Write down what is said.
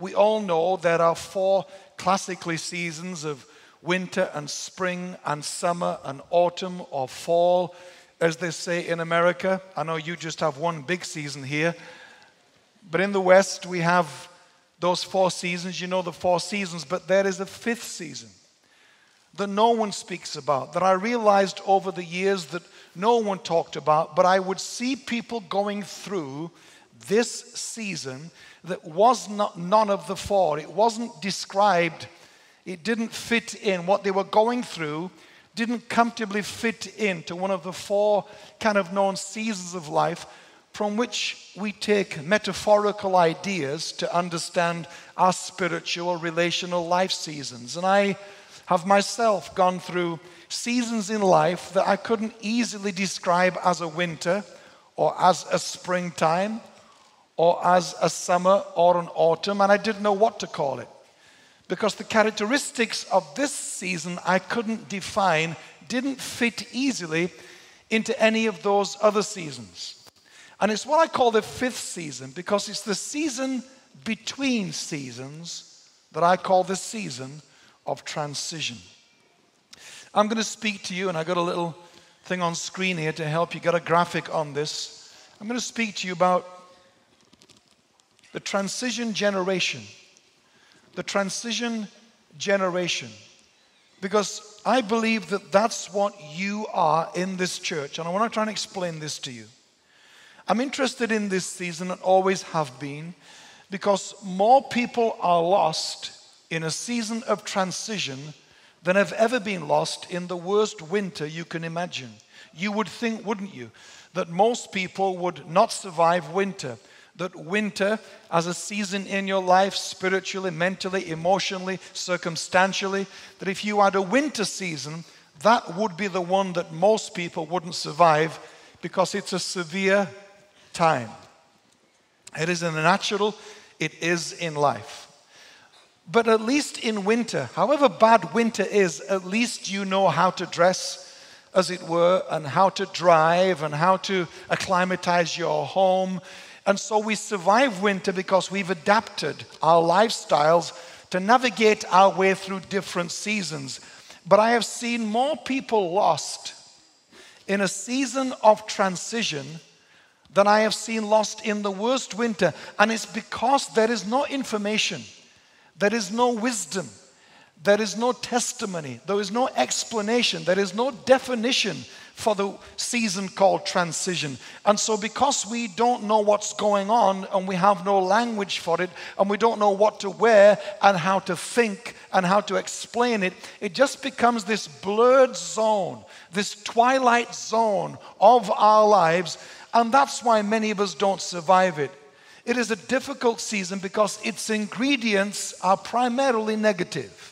we all know there are four classically seasons of winter and spring and summer and autumn or fall, as they say in America. I know you just have one big season here, but in the West we have those four seasons. You know the four seasons, but there is a fifth season that no one speaks about, that I realized over the years that no one talked about, but I would see people going through this season that was not none of the four. It wasn't described. It didn't fit in. What they were going through didn't comfortably fit into one of the four kind of known seasons of life from which we take metaphorical ideas to understand our spiritual, relational life seasons. And I have myself gone through seasons in life that I couldn't easily describe as a winter or as a springtime or as a summer or an autumn, and I didn't know what to call it because the characteristics of this season I couldn't define, didn't fit easily into any of those other seasons. And it's what I call the fifth season because it's the season between seasons that I call the season of transition. I'm going to speak to you, and I got a little thing on screen here to help you get a graphic on this. I'm going to speak to you about the transition generation. The transition generation. Because I believe that that's what you are in this church, and I want to try and explain this to you. I'm interested in this season and always have been because more people are lost in a season of transition than have ever been lost in the worst winter you can imagine. You would think, wouldn't you, that most people would not survive winter. That winter as a season in your life, spiritually, mentally, emotionally, circumstantially, that if you had a winter season, that would be the one that most people wouldn't survive because it's a severe time. It is in the natural, it is in life. But at least in winter, however bad winter is, at least you know how to dress, as it were, and how to drive and how to acclimatize your home. And so we survive winter because we've adapted our lifestyles to navigate our way through different seasons. But I have seen more people lost in a season of transition than I have seen lost in the worst winter. And it's because there is no information. There is no wisdom. There is no testimony. There is no explanation. There is no definition for the season called transition. And so because we don't know what's going on and we have no language for it and we don't know what to wear and how to think and how to explain it, it just becomes this blurred zone, this twilight zone of our lives. And that's why many of us don't survive it. It is a difficult season because its ingredients are primarily negative.